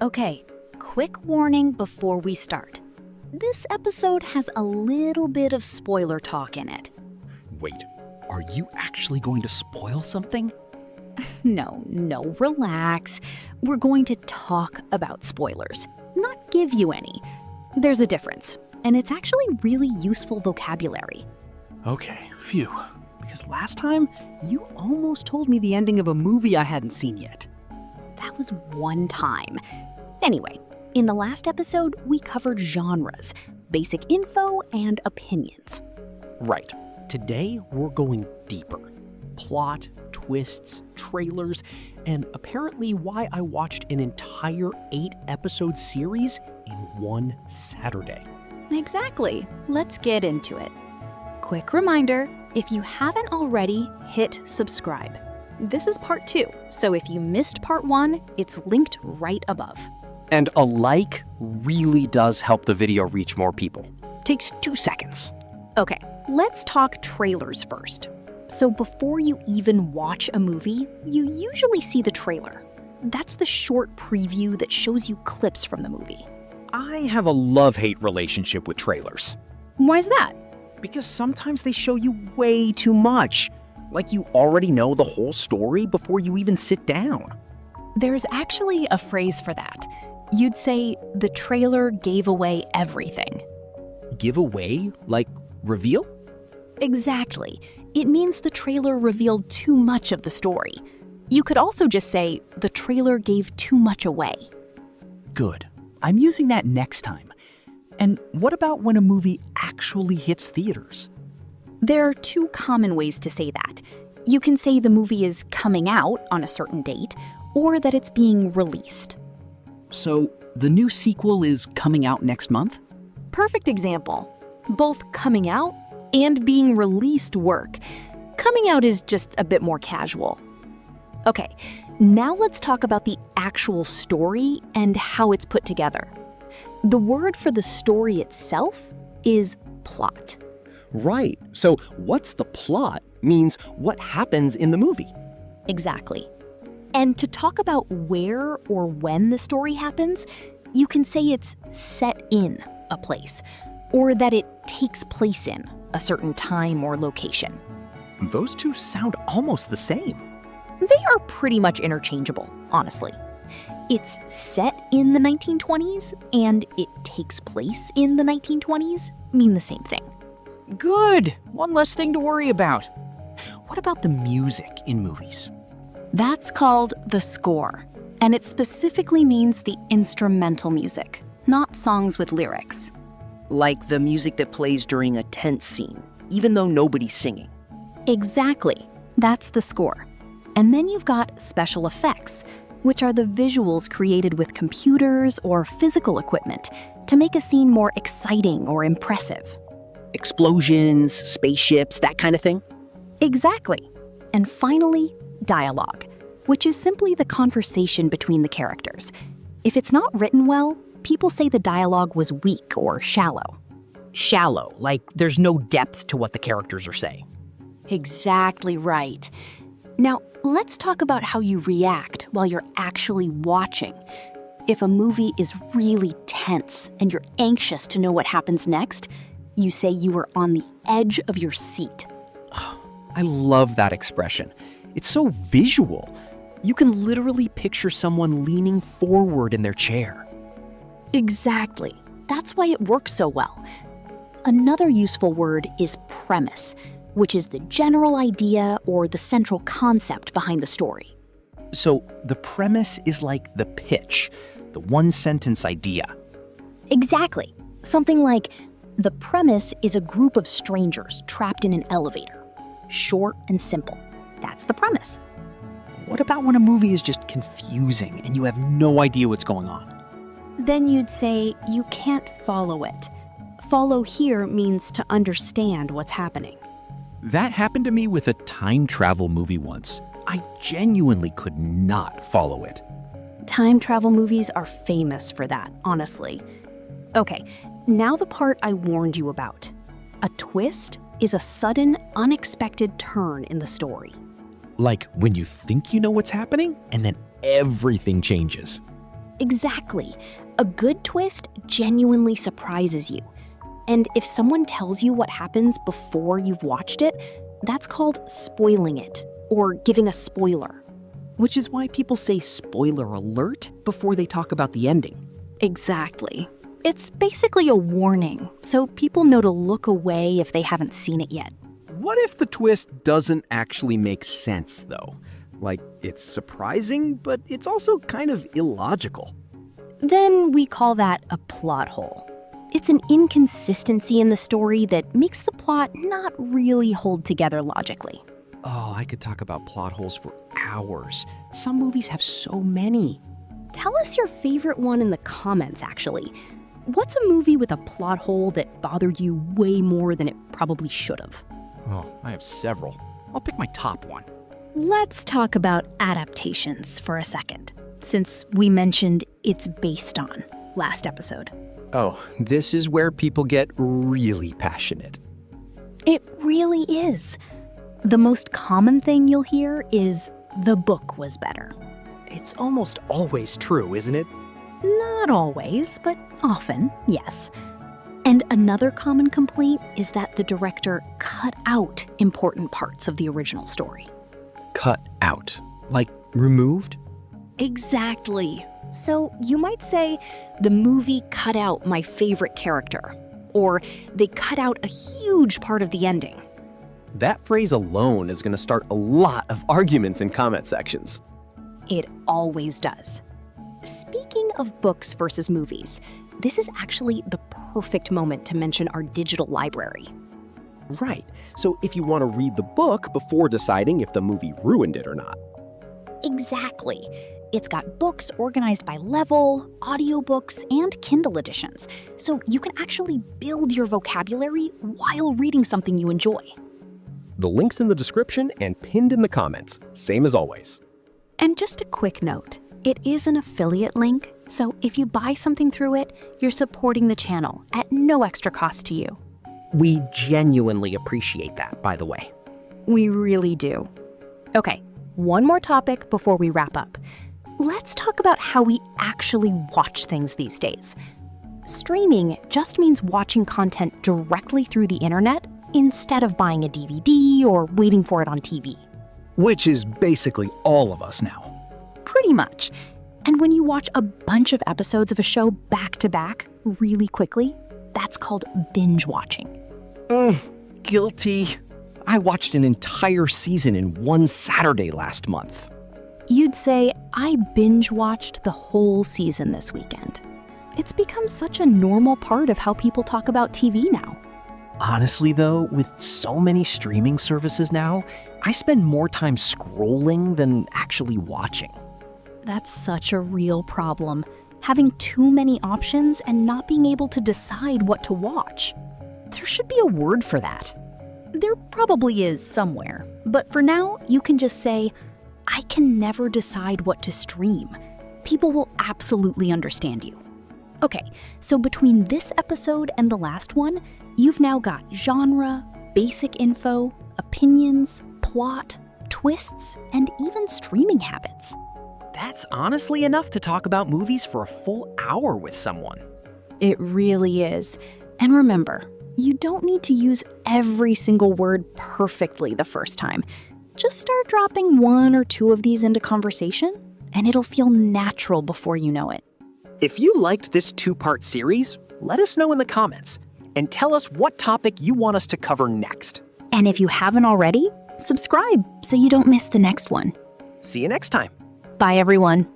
Okay, quick warning before we start. This episode has a little bit of spoiler talk in it. Wait, are you actually going to spoil something? No, relax. We're going to talk about spoilers, not give you any. There's a difference, and it's actually really useful vocabulary. Okay, phew. Because last time, you almost told me the ending of a movie I hadn't seen yet. That was one time. Anyway, in the last episode, we covered genres, basic info, and opinions. Right. Today, we're going deeper. Plot, twists, trailers, and apparently why I watched an entire 8-episode series in one Saturday. Exactly. Let's get into it. Quick reminder, if you haven't already, hit subscribe. This is part 2, so if you missed part 1, it's linked right above. And a like really does help the video reach more people. Takes 2 seconds. Okay, let's talk trailers first. So before you even watch a movie, you usually see the trailer. That's the short preview that shows you clips from the movie. I have a love-hate relationship with trailers. Why's that? Because sometimes they show you way too much. Like you already know the whole story before you even sit down. There's actually a phrase for that. You'd say the trailer gave away everything. Give away? Like reveal? Exactly. It means the trailer revealed too much of the story. You could also just say the trailer gave too much away. Good. I'm using that next time. And what about when a movie actually hits theaters? There are 2 common ways to say that. You can say the movie is coming out on a certain date, or that it's being released. So, the new sequel is coming out next month? Perfect example. Both coming out and being released work. Coming out is just a bit more casual. Okay, now let's talk about the actual story and how it's put together. The word for the story itself is plot. Right. So what's the plot means what happens in the movie. Exactly. And to talk about where or when the story happens, you can say it's set in a place, or that it takes place in a certain time or location. Those 2 sound almost the same. They are pretty much interchangeable, honestly. It's set in the 1920s and it takes place in the 1920s mean the same thing. Good! One less thing to worry about. What about the music in movies? That's called the score, and it specifically means the instrumental music, not songs with lyrics. Like the music that plays during a tense scene, even though nobody's singing. Exactly. That's the score. And then you've got special effects, which are the visuals created with computers or physical equipment to make a scene more exciting or impressive. Explosions, spaceships, that kind of thing? Exactly. And finally, dialogue, which is simply the conversation between the characters. If it's not written well, people say the dialogue was weak or shallow. Shallow, like there's no depth to what the characters are saying. Exactly right. Now, let's talk about how you react while you're actually watching. If a movie is really tense and you're anxious to know what happens next, you say you are on the edge of your seat. I love that expression. It's so visual. You can literally picture someone leaning forward in their chair. Exactly. That's why it works so well. Another useful word is premise, which is the general idea or the central concept behind the story. So the premise is like the pitch, the one-sentence idea. Exactly. Something like, the premise is a group of strangers trapped in an elevator. Short and simple. That's the premise. What about when a movie is just confusing and you have no idea what's going on? Then you'd say you can't follow it. Follow here means to understand what's happening. That happened to me with a time travel movie once. I genuinely could not follow it. Time travel movies are famous for that, honestly. Okay, now the part I warned you about. A twist is a sudden, unexpected turn in the story. Like when you think you know what's happening and then everything changes. Exactly. A good twist genuinely surprises you. And if someone tells you what happens before you've watched it, that's called spoiling it, or giving a spoiler. Which is why people say spoiler alert before they talk about the ending. Exactly. It's basically a warning, so people know to look away if they haven't seen it yet. What if the twist doesn't actually make sense, though? Like, it's surprising, but it's also kind of illogical. Then we call that a plot hole. It's an inconsistency in the story that makes the plot not really hold together logically. Oh, I could talk about plot holes for hours. Some movies have so many. Tell us your favorite one in the comments, actually. What's a movie with a plot hole that bothered you way more than it probably should have? Oh, I have several. I'll pick my top one. Let's talk about Adaptations for a second, since we mentioned it's based on last episode. Oh, this is where people get really passionate. It really is. The most common thing you'll hear is the book was better. It's almost always true, isn't it? Not always, but often, yes. And another common complaint is that the director cut out important parts of the original story. Cut out. Like, removed? Exactly. So you might say, the movie cut out my favorite character, or they cut out a huge part of the ending. That phrase alone is going to start a lot of arguments in comment sections. It always does. Speaking of books versus movies, this is actually the perfect moment to mention our digital library. Right. So if you want to read the book before deciding if the movie ruined it or not. Exactly. It's got books organized by level, audiobooks, and Kindle editions, so you can actually build your vocabulary while reading something you enjoy. The link's in the description and pinned in the comments, same as always. And just a quick note, it is an affiliate link, so if you buy something through it, you're supporting the channel at no extra cost to you. We genuinely appreciate that, by the way. We really do. Okay, one more topic before we wrap up. Let's talk about how we actually watch things these days. Streaming just means watching content directly through the internet instead of buying a DVD or waiting for it on TV. Which is basically all of us now. Pretty much. And when you watch a bunch of episodes of a show back to back really quickly, that's called binge-watching. Guilty. I watched an entire season in one Saturday last month. You'd say, I binge-watched the whole season this weekend. It's become such a normal part of how people talk about TV now. Honestly, though, with so many streaming services now, I spend more time scrolling than actually watching. That's such a real problem, having too many options and not being able to decide what to watch. There should be a word for that. There probably is somewhere, but for now, you can just say, I can never decide what to stream. People will absolutely understand you. Okay, so between this episode and the last one, you've now got genre, basic info, opinions, plot, twists, and even streaming habits. That's honestly enough to talk about movies for a full hour with someone. It really is. And remember, you don't need to use every single word perfectly the first time. Just start dropping one or two of these into conversation, and it'll feel natural before you know it. If you liked this two-part series, let us know in the comments and tell us what topic you want us to cover next. And if you haven't already, subscribe so you don't miss the next one. See you next time. Bye, everyone.